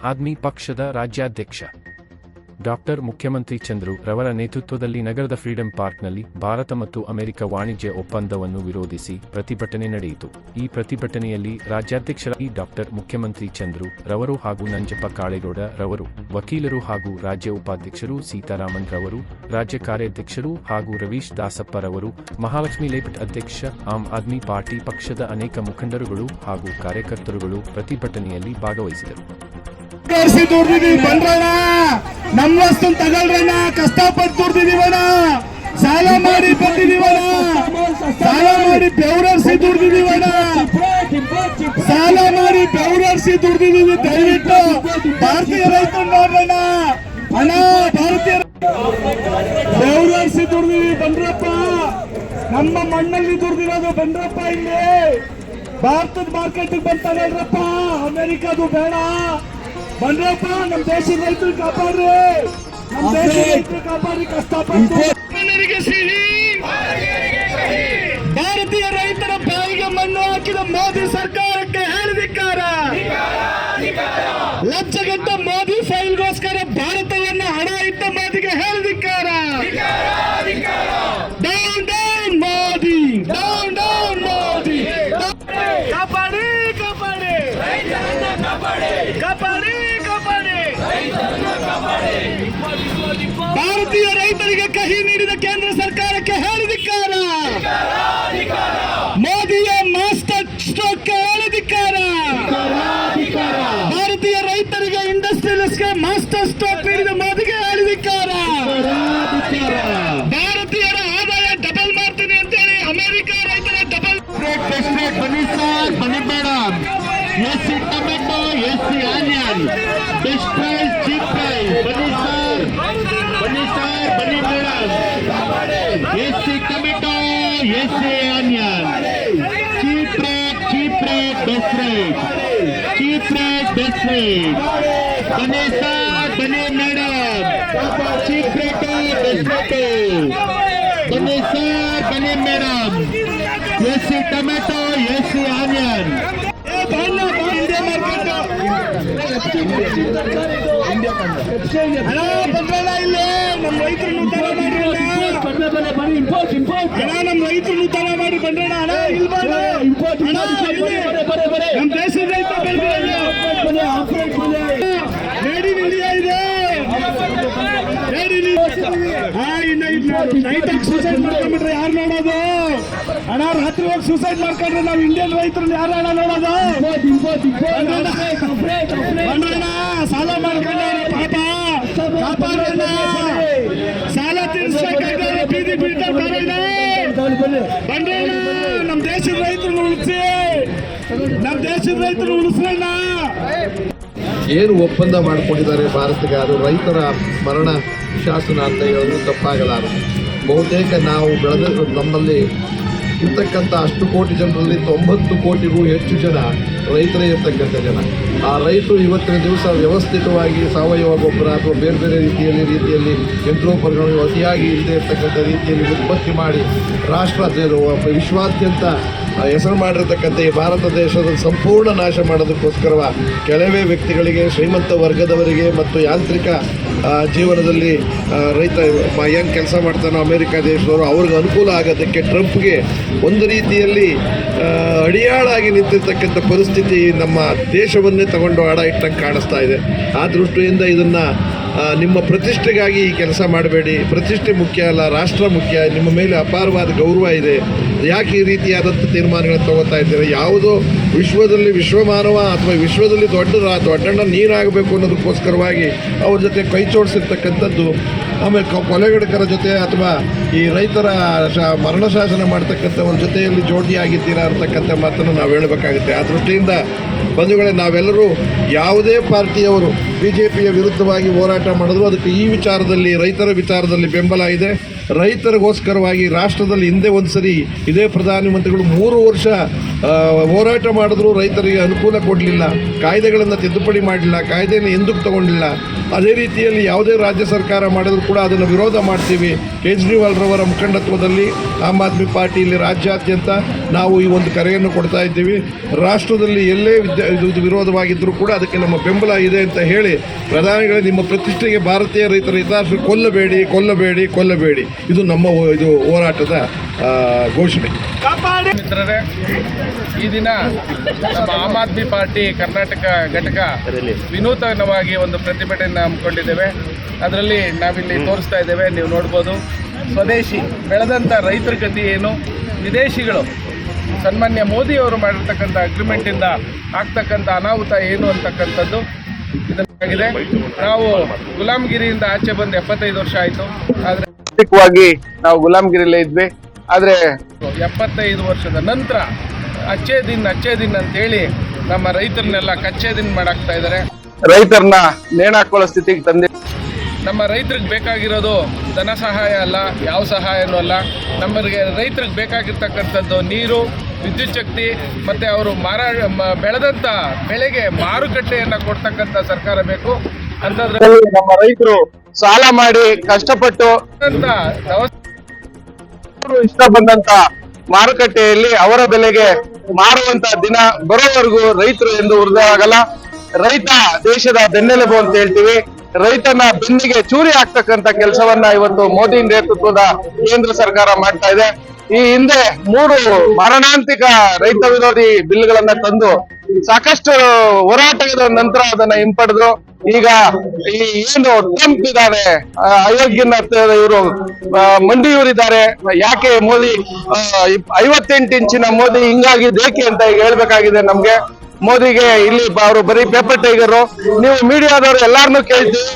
ಆದ್ಮಿ ಪಕ್ಷದ ರಾಜ್ಯಾಧ್ಯಕ್ಷ ಡಾಕ್ಟರ್ ಮುಖ್ಯಮಂತ್ರಿ ಚಂದ್ರು ರವರ ನೇತೃತ್ವದಲ್ಲಿ ನಗರದ ಫ್ರೀಡಂ ಪಾರ್ಕ್ನಲ್ಲಿ ಭಾರತ ಮತ್ತು ಅಮೆರಿಕ ವಾಣಿಜ್ಯ ಒಪ್ಪಂದವನ್ನು ವಿರೋಧಿಸಿ ಪ್ರತಿಭಟನೆ ನಡೆಯಿತು. ಈ ಪ್ರತಿಭಟನೆಯಲ್ಲಿ ರಾಜ್ಯಾಧ್ಯಕ್ಷರಾಗಿ ಡಾಕ್ಟರ್ ಮುಖ್ಯಮಂತ್ರಿ ಚಂದ್ರು ರವರು ಹಾಗೂ ನಂಜಪ್ಪ ಕಾಳೇಗೌಡ ರವರು, ವಕೀಲರು ಹಾಗೂ ರಾಜ್ಯ ಉಪಾಧ್ಯಕ್ಷರು ಸೀತಾರಾಮನ್ ರವರು, ರಾಜ್ಯ ಕಾರ್ಯಾಧ್ಯಕ್ಷರು ಹಾಗೂ ರವೀಶ್ ದಾಸಪ್ಪ ರವರು, ಮಹಾಲಕ್ಷ್ಮಿ ಲೇಔಟ್ ಅಧ್ಯಕ್ಷ ಆಮ್ ಆದ್ಮಿ ಪಾರ್ಟಿ ಪಕ್ಷದ ಅನೇಕ ಮುಖಂಡರುಗಳು ಹಾಗೂ ಕಾರ್ಯಕರ್ತರುಗಳು ಪ್ರತಿಭಟನೆಯಲ್ಲಿ ಭಾಗವಹಿಸಿದರು. ಬಂದ್ರಣ ನಮ್ಮ ವಸ್ತು ತಗೊಳ್ರಣ, ಕಷ್ಟಪಟ್ಟು ದುಡ್ದಿದೀವಣ, ಸಾಲ ಮಾಡಿ ಬಂದಿದೀವಣ, ಸಾಲ ಮಾಡಿ ಬೆವರರ್ಸಿ ದುಡ್ದಿದೀವಣ, ಸಾಲ ಮಾಡಿ ಬೆವರರ್ಸಿ ದುಡ್ದಿದೀವಿ. ದಯವಿಟ್ಟು ಭಾರತೀಯ ರೈತರು ನೋಡ್ರಣ, ಹಣ ಭಾರತೀಯ ಬೆವರರ್ಸಿ ದುಡ್ದಿದೀವಿ. ಬಂದ್ರಪ್ಪ, ನಮ್ಮ ಮಣ್ಣಲ್ಲಿ ದುಡ್ದಿರೋದು ಬಂದ್ರಪ್ಪ. ಇಲ್ಲಿ ಭಾರತದ ಮಾರ್ಕೆಟ್ ಬಂತಾರಪ್ಪ, ಅಮೆರಿಕದು ಬೇಡ. ಬಂದ್ರಪ್ಪ, ನಮ್ಮ ದೇಶದ ರೈತರು ಕಾಪಾಡ್ರಿ, ನಮ್ಮ ದೇಶದ ರೈತರು ಕಾಪಾಡ್ರಿ. ಕಷ್ಟಪಟ್ಟು ಸಿಹಿ ಭಾರತೀಯ ರೈತರ ಬಾಯಿಗೆ ಮಣ್ಣು ಹಾಕಿದ ಮೋದಿ ಸರ್ಕಾರಕ್ಕೆ ಹೇಳಿದಿಕ್ಕಾರ. ಲಕ್ಷಗಟ್ಟ ಮೋದಿ ಫೈಲ್ಗೋಸ್ಕರ ಭಾರತವನ್ನು ಹಣ ಇಟ್ಟ ಮೋದಿಗೆ ಹೇಳಿದಿಕ್ಕಾರ. Down down Modi, down down Modi. ಕಾಪಾಡಿ ಕಾಪಾಡಿ ಕಾಪಾಡಿ ಕಾಪಾಡಿ. ಭಾರತೀಯ ರೈತರಿಗೆ ಕಹಿ ನೀಡಿದ ಕೇಂದ್ರ ಸರ್ಕಾರಕ್ಕೆ ಹೇಳಿದಿಕ್ಕಾರ. ಮೋದಿಯ ಮಾಸ್ಟರ್ ಸ್ಟ್ರೋಕ್ಗೆ ಹೇಳಿದಿಕ್ಕಾರ. ಭಾರತೀಯ ರೈತರಿಗೆ ಇಂಡಸ್ಟ್ರಿಯಲಿಸ್ಟ್ಗೆ ಮಾಸ್ಟರ್ ಸ್ಟ್ರೋಕ್ ನೀಡಿದ ಮೋದಿಗೆ ಹೇಳಿದಿಕ್ಕಾರ. ಭಾರತೀಯರ ಆದಾಯ ಡಬಲ್ ಮಾಡ್ತೀನಿ ಅಂತೇಳಿ ಅಮೆರಿಕ ರೈತರ ಡಬಲ್. ಬನ್ನಿ ಸರ್, ಬನ್ನಿ ಮೇಡಮ್. ಎಸ್ಸಿ ಟೊಮೆಟೊ, ಎಸ್ಸಿ onion, best price, cheap price. ಬನ್ನಿ ಸರ್, ಬನ್ನಿ ಸರ್, ಬನ್ನಿ ಮೇಡಮ್. ಎಸ್ಸಿ ಟೊಮೆಟೊ, ಎಸ್ಸಿ onion, cheap rate, cheap rate, best rate, cheap rate, best rate. ಬನ್ನಿ ಸರ್, ಬನ್ನಿ madam. Cheap rate, best rate. ಬನ್ನಿ ಸರ್, ಬನ್ನಿ ಮೇಡಮ್. ಎಸ್ಸಿ ಟೊಮೆಟೊ, ಎಸ್ಸಿ ಆನಿಯನ್. ಇಂಡಿಯಾ ಮಾರ್ಕೆಟ್ ಹಣ ಬಂದ್ರಲ್ಲ. ಇಲ್ಲಿ ನಮ್ಮ ರೈತರು ಉದ್ಧಾರ ಮಾಡ್ರಿ, ನಮ್ಮ ರೈತರು ಉದ್ಧಾರ ಮಾಡಿ ಬಂದ್ರಣ. ಹಣ ನಮ್ಮ ದೇಶದ ರೈತ ಮೇಡ್ ಇನ್ ಇಂಡಿಯಾ ಇದೆ. ನೈಟ್ ಸೂಸೈಡ್ ಮಾಡ್ಕೊಂಡ್ಬಿಟ್ರೆ ಯಾರು ನೋಡೋದು? ಹಣ ರಾತ್ರಿ ಹೋಗಿ ಸೂಸೈಡ್ ಮಾಡ್ಕೊಂಡ್ರೆ ನಾವು ಇಂಡಿಯನ್ ರೈತರನ್ನ ಯಾರು ಹಣ ನೋಡೋದು? ಸಾಲ ಮಾಡ್ಕೊಂಡ್ರೆ ಪಾಪ ಕಾಪಾಡೋಣ. ಸಾಲ ತೀರ್ಸಕ್ಕಾಗಲ್ಲ, ಬೀದಿ ಬೀಳ್ತಾರೆ. ಬಂದ್ರಣ್ಣ, ನಮ್ಮ ದೇಶದ ರೈತರನ್ನ ಉಳಿಸಿ, ನಮ್ಮ ದೇಶದ ರೈತರನ್ನ ಉಳಿಸೋಣ. ಏನು ಒಪ್ಪಂದ ಮಾಡಿಕೊಂಡಿದ್ದಾರೆ ಭಾರತಕ್ಕೆ, ಅದು ರೈತರ ಮರಣ ಶಾಸನ ಅಂತ ಹೇಳೋದು ತಪ್ಪಾಗಲಾರದು. ಬಹುತೇಕ ನಾವು ಬೆಳೆದ ನಮ್ಮಲ್ಲಿ ಇರ್ತಕ್ಕಂಥ ಅಷ್ಟು ಕೋಟಿ ಜನರಲ್ಲಿ 90 ಕೋಟಿಗೂ ಹೆಚ್ಚು ಜನ ರೈತರೇ ಇರ್ತಕ್ಕಂಥ ಜನ. ಆ ರೈತರು ಇವತ್ತಿನ ದಿವಸ ವ್ಯವಸ್ಥಿತವಾಗಿ ಸಾವಯವ ಗೊಬ್ಬರ ಅಥವಾ ಬೇರೆ ಬೇರೆ ರೀತಿಯಲ್ಲಿ ಯಂತ್ರೋಪಕರಣಗಳು ಅತಿಯಾಗಿ ಇಲ್ಲದೆ ಇರ್ತಕ್ಕಂಥ ರೀತಿಯಲ್ಲಿ ಉತ್ಪತ್ತಿ ಮಾಡಿ ರಾಷ್ಟ್ರ ವಿಶ್ವಾದ್ಯಂತ ಹೆಸರು ಮಾಡಿರ್ತಕ್ಕಂಥ ಈ ಭಾರತ ದೇಶದ ಸಂಪೂರ್ಣ ನಾಶ ಮಾಡೋದಕ್ಕೋಸ್ಕರ ಕೆಲವೇ ವ್ಯಕ್ತಿಗಳಿಗೆ, ಶ್ರೀಮಂತ ವರ್ಗದವರಿಗೆ ಮತ್ತು ಯಾಂತ್ರಿಕ ಜೀವನದಲ್ಲಿ ರೈತ ಏನು ಕೆಲಸ ಮಾಡ್ತಾನೋ ಅಮೆರಿಕ ದೇಶದವರು ಅವ್ರಿಗೆ ಅನುಕೂಲ ಆಗೋದಕ್ಕೆ ಟ್ರಂಪ್ಗೆ ಒಂದು ರೀತಿಯಲ್ಲಿ ಅಡಿಯಾಳಾಗಿ ನಿಂತಿರ್ತಕ್ಕಂಥ ಪರಿಸ್ಥಿತಿ ನಮ್ಮ ದೇಶವನ್ನೇ ತಗೊಂಡು ಆಡ ಇಟ್ಟಂಗೆ ಕಾಣಿಸ್ತಾ ಇದೆ. ಆ ದೃಷ್ಟಿಯಿಂದ ಇದನ್ನು ನಿಮ್ಮ ಪ್ರತಿಷ್ಠೆಗಾಗಿ ಈ ಕೆಲಸ ಮಾಡಬೇಡಿ. ಪ್ರತಿಷ್ಠೆ ಮುಖ್ಯ ಅಲ್ಲ, ರಾಷ್ಟ್ರ ಮುಖ್ಯ. ನಿಮ್ಮ ಮೇಲೆ ಅಪಾರವಾದ ಗೌರವ ಇದೆ. ಯಾಕೆ ಈ ರೀತಿಯಾದಂಥ ತೀರ್ಮಾನಗಳನ್ನು ತಗೋತಾ ಇದ್ದೀರಾ? ಯಾವುದೋ ವಿಶ್ವದಲ್ಲಿ ವಿಶ್ವಮಾನವ ಅಥವಾ ವಿಶ್ವದಲ್ಲಿ ದೊಡ್ಡಣ್ಣ ನೀರಾಗಬೇಕು ಅನ್ನೋದಕ್ಕೋಸ್ಕರವಾಗಿ ಅವ್ರ ಜೊತೆ ಕೈ ಜೋಡಿಸಿರ್ತಕ್ಕಂಥದ್ದು. ಆಮೇಲೆ ಕೊಲೆಗಡಕರ ಜೊತೆ ಅಥವಾ ಈ ರೈತರ ಮರಣ ಶಾಸನ ಮಾಡ್ತಕ್ಕಂಥವ್ರ ಜೊತೆಯಲ್ಲಿ ಜೋಡಿಯಾಗಿದ್ದೀರಾ ಅಂತಕ್ಕಂಥ ಮಾತನ್ನು ನಾವು ಹೇಳಬೇಕಾಗುತ್ತೆ. ಆ ದೃಷ್ಟಿಯಿಂದ ಬಂಧುಗಳೇ, ನಾವೆಲ್ಲರೂ ಯಾವುದೇ ಪಾರ್ಟಿಯವರು BJPಯ ವಿರುದ್ಧವಾಗಿ ಹೋರಾಟ ಮಾಡಿದ್ರು ಅದಕ್ಕೆ ಈ ವಿಚಾರದಲ್ಲಿ, ರೈತರ ವಿಚಾರದಲ್ಲಿ ಬೆಂಬಲ ಇದೆ. ರೈತರಿಗೋಸ್ಕರವಾಗಿ ರಾಷ್ಟ್ರದಲ್ಲಿ ಹಿಂದೆ ಒಂದು ಸರಿ ಇದೇ ಪ್ರಧಾನಮಂತ್ರಿಗಳು 3 ವರ್ಷ ಹೋರಾಟ ಮಾಡಿದ್ರು ರೈತರಿಗೆ ಅನುಕೂಲ ಕೊಡಲಿಲ್ಲ, ಕಾಯ್ದೆಗಳನ್ನು ತಿದ್ದುಪಡಿ ಮಾಡಲಿಲ್ಲ, ಕಾಯ್ದೆಯನ್ನು ಎಂದಕ್ಕೆ ತಗೊಂಡಿಲ್ಲ. ಅದೇ ರೀತಿಯಲ್ಲಿ ಯಾವುದೇ ರಾಜ್ಯ ಸರ್ಕಾರ ಮಾಡಿದ್ರು ಕೂಡ ಅದನ್ನು ವಿರೋಧ ಮಾಡ್ತೀವಿ. ಕೇಜ್ರಿವಾಲ್ರವರ ಮುಖಂಡತ್ವದಲ್ಲಿ ಆಮ್ ಆದ್ಮಿ ಪಾರ್ಟಿ ಇಲ್ಲಿ ರಾಜ್ಯಾದ್ಯಂತ ನಾವು ಈ ಒಂದು ಕರೆಯನ್ನು ಕೊಡ್ತಾ ಇದ್ದೀವಿ. ರಾಷ್ಟ್ರದಲ್ಲಿ ಎಲ್ಲೇ ಇದು ವಿರೋಧವಾಗಿದ್ದರೂ ಕೂಡ ಅದಕ್ಕೆ ನಮ್ಮ ಬೆಂಬಲ ಇದೆ ಅಂತ ಹೇಳಿ, ಪ್ರಧಾನಿಗಳೇ ನಿಮ್ಮ ಪ್ರತಿಷ್ಠೆಗೆ ಭಾರತೀಯ ರೈತರ ಹಿತಾಸಕ್ತಿ ಕೊಲ್ಲಬೇಡಿ, ಕೊಲ್ಲಬೇಡಿ, ಕೊಲ್ಲಬೇಡಿ, ಇದು ನಮ್ಮ ಇದು ಹೋರಾಟದ ಘೋಷಣೆ. ಮಿತ್ರರೇ, ಈ ದಿನ ನಮ್ಮ ಆಮ್ ಆದ್ಮಿ ಪಾರ್ಟಿ ಕರ್ನಾಟಕ ಘಟಕ ವಿನೂತನವಾಗಿ ಒಂದು ಪ್ರತಿಭಟನೆಯನ್ನು ಹಮ್ಮಿಕೊಂಡಿದ್ದೇವೆ. ಅದರಲ್ಲಿ ನಾವಿಲ್ಲಿ ತೋರಿಸ್ತಾ ಇದ್ದೇವೆ, ನೀವು ನೋಡ್ಬೋದು. ಸ್ವದೇಶಿ ಬೆಳೆದಂಥ ರೈತರ ಗತಿ ಏನು, ವಿದೇಶಿಗಳು ಸನ್ಮಾನ್ಯ ಮೋದಿಯವರು ಮಾಡಿರ್ತಕ್ಕಂಥ ಅಗ್ರಿಮೆಂಟಿಂದ ಆಗ್ತಕ್ಕಂಥ ಅನಾಹುತ ಏನು ಅಂತಕ್ಕಂಥದ್ದು ಇದನ್ನಾಗಿದೆ. ನಾವು ಗುಲಾಮಗಿರಿಯಿಂದ ಆಚೆ ಬಂದು 75 ವರ್ಷ ಆಯಿತು. ಆದರೆ ಆರ್ಥಿಕವಾಗಿ ನಾವು ಗುಲಾಮಗಿರಿಲೇ ಇದ್ವಿ. ಆದರೆ 75 ವರ್ಷದ ನಂತರ ಅಚ್ಚೇ ದಿನ್ ಅಂತೇಳಿ ನಮ್ಮ ರೈತರನ್ನೆಲ್ಲ ಕಚ್ಚೆ ದಿನ ಮಾಡಾಕ್ತಾ ಇದ್ದಾರೆ. ರೈತರನ್ನ ನೇಣಾಕೊಳ್ಳೋ ಸ್ಥಿತಿಗೆ ತಂದಿ. ನಮ್ಮ ರೈತರಿಗೆ ಬೇಕಾಗಿರೋದು ಧನ ಸಹಾಯ ಅಲ್ಲ, ಯಾವ ಸಹಾಯನೂ ಅಲ್ಲ. ನಮಗೆ ರೈತರಿಗೆ ಬೇಕಾಗಿರ್ತಕ್ಕಂಥದ್ದು ನೀರು, ವಿದ್ಯುತ್ ಶಕ್ತಿ ಮತ್ತು ಅವರು ಬೆಳೆದಂಥ ಬೆಳೆಗೆ ಮಾರುಕಟ್ಟೆಯನ್ನು ಕೊಡ್ತಕ್ಕಂಥ ಸರ್ಕಾರ ಬೇಕು. ಅಂಥದ್ರಲ್ಲಿ ನಮ್ಮ ರೈತರು ಸಾಲ ಮಾಡಿ ಕಷ್ಟಪಟ್ಟು ಇಷ್ಟ ಬಂದಂತ ಮಾರುಕಟ್ಟೆಯಲ್ಲಿ ಅವರ ಬೆಲೆಗೆ ಮಾರುವಂತ ದಿನ ಬರೋವರೆಗೂ ರೈತರು ಎಂದು ಉರಿದಾಗಲ್ಲ. ರೈತ ದೇಶದ ಬೆನ್ನೆಲುಬು ಅಂತ ಹೇಳ್ತೀವಿ. ರೈತನ ಬೆನ್ನಿಗೆ ಚೂರಿ ಹಾಕ್ತಕ್ಕಂತ ಕೆಲಸವನ್ನ ಇವತ್ತು ಮೋದಿ ನೇತೃತ್ವದ ಕೇಂದ್ರ ಸರ್ಕಾರ ಮಾಡ್ತಾ ಇದೆ. ಈ ಹಿಂದೆ 3 ಮಾರಣಾಂತಿಕ ರೈತ ವಿರೋಧಿ ಬಿಲ್ಗಳನ್ನ ತಂದು ಸಾಕಷ್ಟು ಹೋರಾಟದ ನಂತರ ಅದನ್ನ ಹಿಂಪಡೆದ್ರು. ಈಗ ಈ ಏನು ಟ್ರಂಪ್ ಇದ್ದಾರೆ, ಅಯೋಗ್ಯನ ಇವರು ಮಂಡಿಯೂರಿದ್ದಾರೆ. ಯಾಕೆ ಮೋದಿ 58 ಇಂಚಿನ ಮೋದಿ ಹಿಂಗಾಗಿದ್ದೇಕೆ ಅಂತ ಈಗ ಹೇಳ್ಬೇಕಾಗಿದೆ ನಮ್ಗೆ. ಮೋದಿಗೆ ಇಲ್ಲಿ ಅವರು ಬರೀ ಪೇಪರ್ ಟೈಗರು. ನೀವು ಮೀಡಿಯಾದವರು ಎಲ್ಲಾರನ್ನೂ ಕೇಳ್ತೀವಿ.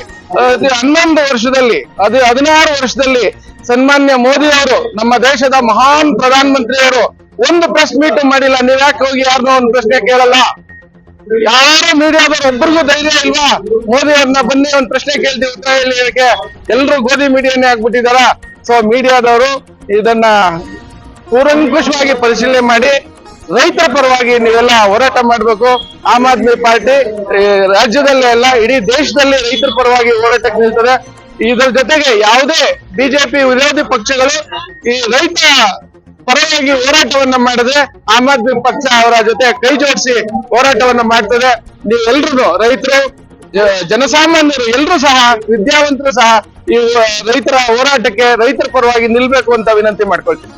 11 ವರ್ಷದಲ್ಲಿ 16 ವರ್ಷದಲ್ಲಿ ಸನ್ಮಾನ್ಯ ಮೋದಿ ಅವರು, ನಮ್ಮ ದೇಶದ ಮಹಾನ್ ಪ್ರಧಾನ ಮಂತ್ರಿಯವರು ಒಂದು ಪ್ರೆಸ್ ಮೀಟ್ ಮಾಡಿಲ್ಲ. ನೀವ್ ಯಾಕೆ ಹೋಗಿ ಯಾರನ್ನೋ ಒಂದು ಪ್ರಶ್ನೆ ಕೇಳಲ್ಲ? ಯಾರು ಮೀಡಿಯಾದವ್ರು ಒಬ್ಬರಿಗೂ ಧೈರ್ಯ ಇಲ್ವಾ? ಮೋದಿ ಅವ್ರನ್ನ ಬನ್ನಿ ಒಂದು ಪ್ರಶ್ನೆ ಕೇಳ್ತೀವಿ, ಉತ್ತರ ಹೇಳಲಿಕ್ಕೆ. ಎಲ್ರು ಗೋಧಿ ಮೀಡಿಯಾನೇ ಆಗ್ಬಿಟ್ಟಿದಾರ. ಸೊ ಮೀಡಿಯಾದವರು ಇದನ್ನ ಕೂಲಂಕುಷವಾಗಿ ಪರಿಶೀಲನೆ ಮಾಡಿ ರೈತರ ಪರವಾಗಿ ನೀವೆಲ್ಲ ಹೋರಾಟ ಮಾಡಬೇಕು. ಆಮ್ ಆದ್ಮಿ ಪಾರ್ಟಿ ರಾಜ್ಯದಲ್ಲೇ ಅಲ್ಲ, ಇಡೀ ದೇಶದಲ್ಲಿ ರೈತರ ಪರವಾಗಿ ಹೋರಾಟಕ್ಕೆ ನಿಲ್ತದೆ. ಇದರ ಜೊತೆಗೆ ಯಾವುದೇ ಬಿಜೆಪಿ ವಿರೋಧಿ ಪಕ್ಷಗಳು ಈ ರೈತ ಪರವಾಗಿ ಹೋರಾಟವನ್ನ ಮಾಡಿದ್ರೆ ಆಮ್ ಆದ್ಮಿ ಪಕ್ಷ ಅವರ ಜೊತೆ ಕೈ ಜೋಡಿಸಿ ಹೋರಾಟವನ್ನ ಮಾಡ್ತದೆ. ನೀವೆಲ್ರೂ ರೈತರು, ಜನಸಾಮಾನ್ಯರು ಎಲ್ಲರೂ ಸಹ, ವಿದ್ಯಾವಂತರು ಸಹ ಈ ರೈತರ ಹೋರಾಟಕ್ಕೆ ರೈತರ ಪರವಾಗಿ ನಿಲ್ಬೇಕು ಅಂತ ವಿನಂತಿ ಮಾಡ್ಕೊಳ್ತೀನಿ.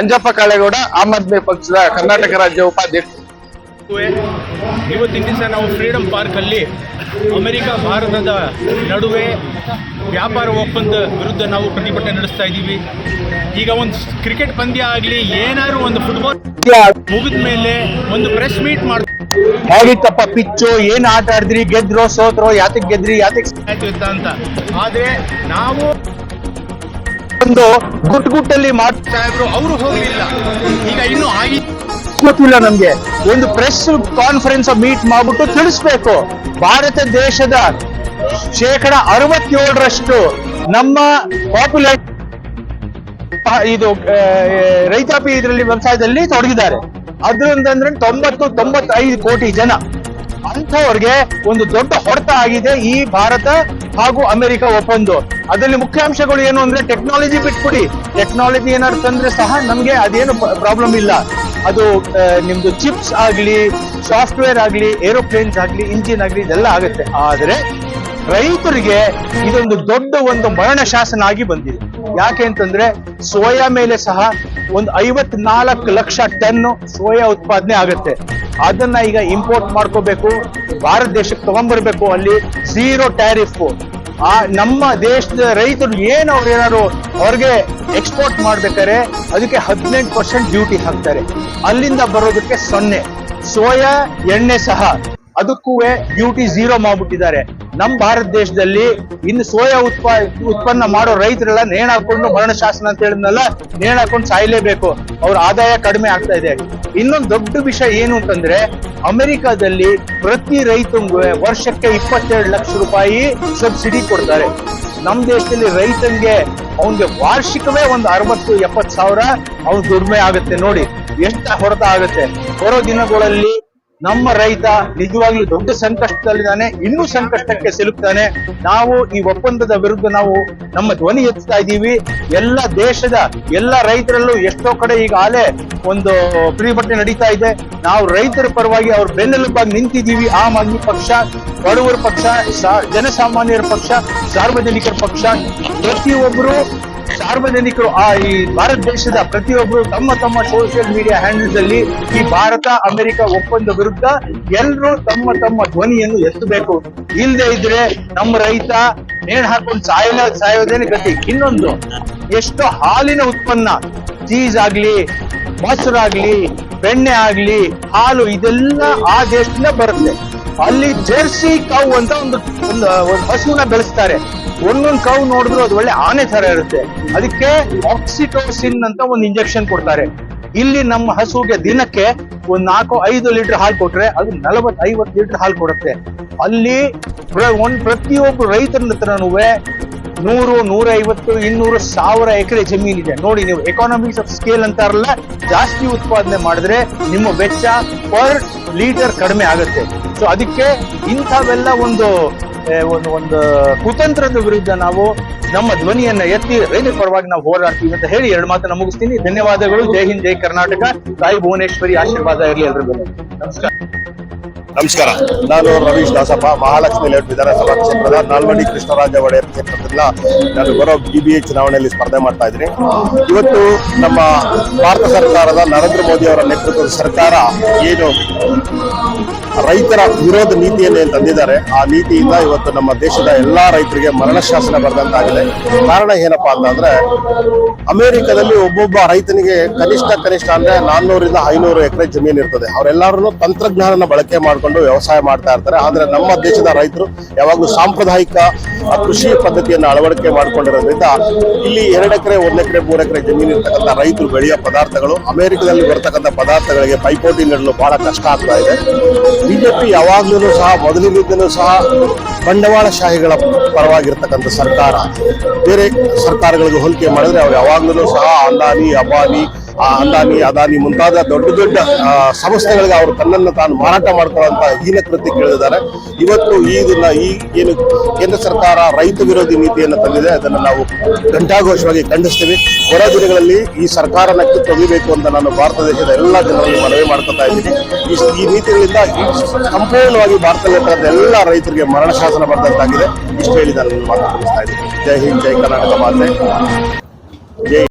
ಅಂಜಪ್ಪ ಕಾಳೇಗೌಡ, ಆಮ್ ಆದ್ಮಿ ಪಕ್ಷದ ಕರ್ನಾಟಕ ರಾಜ್ಯ ಉಪಾಧ್ಯಕ್ಷ. ಇವತ್ತಿನ ದಿವಸ ನಾವು ಫ್ರೀಡಂ ಪಾರ್ಕಲ್ಲಿ ಅಮೆರಿಕ ಭಾರತದ ನಡುವೆ ವ್ಯಾಪಾರ ಒಪ್ಪಂದ ವಿರುದ್ಧ ನಾವು ಪ್ರತಿಭಟನೆ ನಡೆಸ್ತಾ ಇದ್ದೀವಿ. ಈಗ ಒಂದು ಕ್ರಿಕೆಟ್ ಪಂದ್ಯ ಆಗಲಿ, ಏನಾದ್ರು ಒಂದು ಫುಟ್ಬಾಲ್ ಮುಗಿದ ಮೇಲೆ ಒಂದು ಪ್ರೆಸ್ ಮೀಟ್ ಹೇಗಿತ್ತಪ್ಪ ಪಿಚ್ಚು, ಏನ್ ಆಟ ಆಡಿದ್ರಿ, ಗೆದ್ರೋ ಸೋತ್ರೋ, ಯಾತಕ್ ಗೆದ್ರಿ, ಯಾತಕ್ ಅಂತ. ಆದ್ರೆ ನಾವು ಒಂದು ಗುಟ್ಟಲ್ಲಿ ಮಾಡ್ತಾ ಇದ್ರು, ಅವರು ಹೋಗ್ಲಿಲ್ಲ. ಈಗ ಇನ್ನೂ ಗೊತ್ತಿಲ್ಲ ನಮ್ಗೆ. ಒಂದು ಪ್ರೆಸ್ ಕಾನ್ಫರೆನ್ಸ್ ಮೀಟ್ ಮಾಡ್ಬಿಟ್ಟು ತಿಳಿಸ್ಬೇಕು. ಭಾರತ ದೇಶದ 67% ನಮ್ಮ ಪಾಪ್ಯುಲೇಷನ್ ಇದು ರೈತಾಪಿ ಇದರಲ್ಲಿ ವ್ಯವಸಾಯದಲ್ಲಿ ತೊಡಗಿದ್ದಾರೆ. ಅದರಿಂದ 90-95 ಕೋಟಿ ಜನ. ಅಂಥವ್ರಿಗೆ ಒಂದು ದೊಡ್ಡ ಹೊಡೆತ ಆಗಿದೆ ಈ ಭಾರತ ಹಾಗೂ ಅಮೆರಿಕ ಒಪ್ಪಂದ. ಅದರಲ್ಲಿ ಮುಖ್ಯಾಂಶಗಳು ಏನು ಅಂದ್ರೆ, ಟೆಕ್ನಾಲಜಿ ಬಿಟ್ಬಿಡಿ, ಟೆಕ್ನಾಲಜಿ ಏನಾದ್ರು ತಂದ್ರೆ ಸಹ ನಮ್ಗೆ ಅದೇನು ಪ್ರಾಬ್ಲಮ್ ಇಲ್ಲ. ಅದು ನಿಮ್ದು ಚಿಪ್ಸ್ ಆಗ್ಲಿ, ಸಾಫ್ಟ್ವೇರ್ ಆಗ್ಲಿ, ಏರೋಪ್ಲೇನ್ಸ್ ಆಗ್ಲಿ, ಇಂಜಿನ್ ಆಗ್ಲಿ, ಇದೆಲ್ಲ ಆಗುತ್ತೆ. ಆದ್ರೆ ರೈತರಿಗೆ ಇದೊಂದು ದೊಡ್ಡ ಒಂದು ಮರಣ ಶಾಸನ ಆಗಿ ಬಂದಿದೆ. ಯಾಕೆ ಅಂತಂದ್ರೆ ಸೋಯಾ ಮೇಲೆ ಸಹ ಒಂದು 54 ಲಕ್ಷ ಟನ್ ಸೋಯಾ ಉತ್ಪಾದನೆ ಆಗುತ್ತೆ. ಅದನ್ನ ಈಗ ಇಂಪೋರ್ಟ್ ಮಾಡ್ಕೋಬೇಕು, ಭಾರತ ದೇಶಕ್ಕೆ ತಗೊಂಡ್ಬರ್ಬೇಕು. ಅಲ್ಲಿ 0 ಟ್ಯಾರಿಫ್. ನಮ್ಮ ದೇಶದ ರೈತರು ಏನು ಏನಾದ್ರು ಅವ್ರಿಗೆ ಎಕ್ಸ್ಪೋರ್ಟ್ ಮಾಡ್ಬೇಕಾದ್ರೆ ಅದಕ್ಕೆ 18% ಡ್ಯೂಟಿ ಹಾಕ್ತಾರೆ. ಅಲ್ಲಿಂದ ಬರೋದಕ್ಕೆ 0. ಸೋಯಾ ಎಣ್ಣೆ ಸಹ ಅದಕ್ಕೂ ಡ್ಯೂಟಿ 0 ಮಾಡ್ಬಿಟ್ಟಿದ್ದಾರೆ. ನಮ್ಮ ಭಾರತ ದೇಶದಲ್ಲಿ ಇನ್ನು ಸೋಯಾ ಉತ್ಪನ್ನ ಮಾಡೋ ರೈತರೆಲ್ಲ ನೇಣಾಕೊಂಡು ಮರಣ ಶಾಸನ ಅಂತ ಹೇಳಿದ್ನಲ್ಲ, ನೇಣಾಕೊಂಡು ಸಾಯ್ಲೇಬೇಕು. ಅವ್ರ ಆದಾಯ ಕಡಿಮೆ ಆಗ್ತಾ ಇದೆ. ಇನ್ನೊಂದು ದೊಡ್ಡ ವಿಷಯ ಏನು ಅಂತಂದ್ರೆ, ಅಮೆರಿಕಾದಲ್ಲಿ ಪ್ರತಿ ರೈತಂಗೂ ವರ್ಷಕ್ಕೆ 22 ಲಕ್ಷ ರೂಪಾಯಿ ಸಬ್ಸಿಡಿ ಕೊಡ್ತಾರೆ. ನಮ್ಮ ದೇಶದಲ್ಲಿ ರೈತನಿಗೆ ಅವನಿಗೆ ವಾರ್ಷಿಕವೇ ಒಂದು 60-70 ಸಾವಿರ ಅವ್ನ ದುಡಿಮೆ ಆಗುತ್ತೆ. ನೋಡಿ ಎಷ್ಟು ಹೊಡೆತ ಆಗುತ್ತೆ. ಬರೋ ದಿನಗಳಲ್ಲಿ ನಮ್ಮ ರೈತ ನಿಜವಾಗ್ಲೂ ದೊಡ್ಡ ಸಂಕಷ್ಟದಲ್ಲಿದ್ದಾನೆ, ಇನ್ನೂ ಸಂಕಷ್ಟಕ್ಕೆ ಸಿಲುಕ್ತಾನೆ. ನಾವು ಈ ಒಪ್ಪಂದದ ವಿರುದ್ಧ ನಾವು ನಮ್ಮ ಧ್ವನಿ ಎತ್ತಾ ಇದ್ದೀವಿ. ಎಲ್ಲ ದೇಶದ ಎಲ್ಲ ರೈತರಲ್ಲೂ ಎಷ್ಟೋ ಕಡೆ ಈಗಾಗಲೇ ಒಂದು ಪ್ರತಿಭಟನೆ ನಡೀತಾ ಇದೆ. ನಾವು ರೈತರ ಪರವಾಗಿ ಅವ್ರ ಬೆನ್ನೆಲುಬಾಗಿ ನಿಂತಿದ್ದೀವಿ. ಆಮ್ ಆದ್ಮಿ ಪಕ್ಷ, ಬಡವರ ಪಕ್ಷ, ಜನಸಾಮಾನ್ಯರ ಪಕ್ಷ, ಸಾರ್ವಜನಿಕರ ಪಕ್ಷ, ಪ್ರತಿಯೊಬ್ಬರು ಸಾರ್ವಜನಿಕರು ಈ ಭಾರತ ದೇಶದ ಪ್ರತಿಯೊಬ್ಬರು ತಮ್ಮ ತಮ್ಮ ಸೋಷಿಯಲ್ ಮೀಡಿಯಾ ಹ್ಯಾಂಡಲ್ಸ್ ಅಲ್ಲಿ ಈ ಭಾರತ ಅಮೆರಿಕ ಒಪ್ಪಂದ ವಿರುದ್ಧ ಎಲ್ಲರೂ ತಮ್ಮ ತಮ್ಮ ಧ್ವನಿಯನ್ನು ಎತ್ತಬೇಕು. ಇಲ್ಲದೆ ಇದ್ರೆ ನಮ್ಮ ರೈತ ನೇಣು ಹಾಕೊಂಡು ಸಾಯೋದೇನೆ ಗತಿ. ಇನ್ನೊಂದು, ಎಷ್ಟು ಹಾಲಿನ ಉತ್ಪನ್ನ, ಚೀಸ್ ಆಗ್ಲಿ, ಮೊಸರಾಗ್ಲಿ, ಬೆಣ್ಣೆ ಆಗ್ಲಿ, ಹಾಲು, ಇದೆಲ್ಲ ಆ ದೇಶದಿಂದ ಬರುತ್ತೆ. ಅಲ್ಲಿ ಜೆರ್ಸಿ ಕೌ ಅಂತ ಒಂದು ಹಸುನ ಬೆಳೆಸ್ತಾರೆ. ಒಂದೊಂದು ಕೌ ನೋಡಿದ್ರು ಅದು ಒಳ್ಳೆ ಆನೆ ತರ ಇರುತ್ತೆ. ಅದಕ್ಕೆ ಆಕ್ಸಿಟೋಸಿನ್ ಅಂತ ಒಂದು ಇಂಜೆಕ್ಷನ್ ಕೊಡ್ತಾರೆ. ಇಲ್ಲಿ ನಮ್ಮ ಹಸುಗೆ ದಿನಕ್ಕೆ ಒಂದು 4-5 ಲೀಟರ್ ಹಾಲು ಕೊಟ್ರೆ ಅದು 40-50 ಲೀಟರ್ ಹಾಲು ಕೊಡುತ್ತೆ. ಅಲ್ಲಿ ಪ್ರತಿಯೊಬ್ಬರು ರೈತರ ಹತ್ರನೂ 100, 150, 200, 1000 ಎಕರೆ ಜಮೀನಿದೆ. ನೋಡಿ, ನೀವು ಎಕಾನಮಿಕ್ಸ್ ಆಫ್ ಸ್ಕೇಲ್ ಅಂತಾರಲ್ಲ, ಜಾಸ್ತಿ ಉತ್ಪಾದನೆ ಮಾಡಿದ್ರೆ ನಿಮ್ಮ ವೆಚ್ಚ ಪರ್ ಲೀಟರ್ ಕಡಿಮೆ ಆಗುತ್ತೆ. ಸೊ ಅದಕ್ಕೆ ಇಂಥವೆಲ್ಲ ಒಂದು ಕುತಂತ್ರದ ವಿರುದ್ಧ ನಾವು ನಮ್ಮ ಧ್ವನಿಯನ್ನ ಎತ್ತಿ ರೈತರ ಪರವಾಗಿ ನಾವು ಹೋರಾಡ್ತೀವಿ ಅಂತ ಹೇಳಿ 2 ಮಾತನ್ನ ಮುಗಿಸ್ತೀನಿ. ಧನ್ಯವಾದಗಳು. ಜೈ ಹಿಂದ್, ಜೈ ಕರ್ನಾಟಕ. ತಾಯಿ ಭುವನೇಶ್ವರಿ ಆಶೀರ್ವಾದ ಇರಲಿ ಎಲ್ಲರ ಮೇಲೆ. ನಮಸ್ಕಾರ. ನಮಸ್ಕಾರ. ನಾನು ರವೀಶ್ ದಾಸಪ್ಪ, ಮಹಾಲಕ್ಷ್ಮಿ ಲೇಔಟ್ ವಿಧಾನಸಭಾ ಕ್ಷೇತ್ರದ ನಾಲ್ವಡಿ ಕೃಷ್ಣರಾಜ ಒಡೆಯರ್ ಕ್ಷೇತ್ರದಿಂದ ನಾನು ಬರೋ BBA ಚುನಾವಣೆಯಲ್ಲಿ ಸ್ಪರ್ಧೆ ಮಾಡ್ತಾ ಇದ್ದೀನಿ. ಇವತ್ತು ನಮ್ಮ ಭಾರತ ಸರ್ಕಾರದ ನರೇಂದ್ರ ಮೋದಿ ಅವರ ನೇತೃತ್ವದ ಸರ್ಕಾರ ಏನು ರೈತರ ವಿರೋಧ ನೀತಿಯನ್ನು ಏನು ತಂದಿದ್ದಾರೆ, ಆ ನೀತಿಯಿಂದ ಇವತ್ತು ನಮ್ಮ ದೇಶದ ಎಲ್ಲಾ ರೈತರಿಗೆ ಮರಣ ಶಾಸನ ಬರೆದಂತಾಗಿದೆ. ಕಾರಣ ಏನಪ್ಪಾ ಅಂತಂದ್ರೆ, ಅಮೆರಿಕದಲ್ಲಿ ಒಬ್ಬೊಬ್ಬ ರೈತನಿಗೆ ಕನಿಷ್ಠ ಅಂದ್ರೆ 400-500 ಎಕರೆ ಜಮೀನು ಇರ್ತದೆ. ಅವರೆಲ್ಲರೂ ತಂತ್ರಜ್ಞಾನ ಬಳಕೆ ಮಾಡಿಕೊಂಡು ವ್ಯವಸಾಯ ಮಾಡ್ತಾ ಇರ್ತಾರೆ. ಆದ್ರೆ ನಮ್ಮ ದೇಶದ ರೈತರು ಯಾವಾಗಲೂ ಸಾಂಪ್ರದಾಯಿಕ ಕೃಷಿ ಪದ್ಧತಿಯನ್ನು ಅಳವಡಿಕೆ ಮಾಡ್ಕೊಂಡಿರೋದ್ರಿಂದ ಇಲ್ಲಿ 2 ಎಕರೆ, 1 ಎಕರೆ, 3 ಎಕರೆ ಜಮೀನು ಇರ್ತಕ್ಕಂಥ ರೈತರು ಬೆಳೆಯೋ ಪದಾರ್ಥಗಳು ಅಮೆರಿಕದಲ್ಲಿ ಬರ್ತಕ್ಕಂಥ ಪದಾರ್ಥಗಳಿಗೆ ಪೈಪೋಟಿ ನೀಡಲು ಬಹಳ ಕಷ್ಟ ಆಗ್ತಾ ಇದೆ. ಬಿಜೆಪಿ ಯಾವಾಗ್ಲೂ ಸಹ ಮೊದಲಿನಿಂದಲೂ ಸಹ ಬಂಡವಾಳಶಾಹಿಗಳ ಪರವಾಗಿರ್ತಕ್ಕಂಥ ಸರ್ಕಾರ. ಬೇರೆ ಸರ್ಕಾರಗಳಿಗೆ ಹೋಲಿಕೆ ಮಾಡಿದ್ರೆ ಅವ್ರು ಯಾವಾಗ್ಲೂ ಸಹ ಅದಾನಿ ಮುಂತಾದ ದೊಡ್ಡ ದೊಡ್ಡ ಸಂಸ್ಥೆಗಳಿಗೆ ಅವರು ತನ್ನನ್ನು ತಾನು ಮಾರಾಟ ಮಾಡ್ಕೊಳ್ಳುವಂತ ಹೀನ ಕೃತ್ಯ ಕೇಳಿದ್ದಾರೆ. ಇವತ್ತು ಏನು ಕೇಂದ್ರ ಸರ್ಕಾರ ರೈತ ವಿರೋಧಿ ನೀತಿಯನ್ನು ತಂದಿದೆ, ಅದನ್ನು ನಾವು ಘಂಟಾಘೋಷವಾಗಿ ಖಂಡಿಸ್ತೀವಿ. ಬರೋ ದಿನಗಳಲ್ಲಿ ಈ ಸರ್ಕಾರನ ಕಿತ್ತೊಗಿಬೇಕು ಅಂತ ನಾನು ಭಾರತ ದೇಶದ ಎಲ್ಲ ಜನರಲ್ಲಿ ಮನವಿ ಮಾಡ್ಕೊತಾ ಇದ್ದೀನಿ. ಈ ನೀತಿಗಳಿಂದ ಸಂಪೂರ್ಣವಾಗಿ ಭಾರತದಲ್ಲಿರ್ತಕ್ಕಂಥ ಎಲ್ಲ ರೈತರಿಗೆ ಮರಣ ಶಾಸನ ಬರೆದಂತಾಗಿದೆ. ಇಷ್ಟು ಹೇಳಿ ನಾನು ಮಾತು ಮುಗಿಸ್ತಾ ಇದ್ದೀನಿ. ಜೈ ಹಿಂದ್, ಜೈ ಕರ್ನಾಟಕ ಮಾತೆ, ಜೈ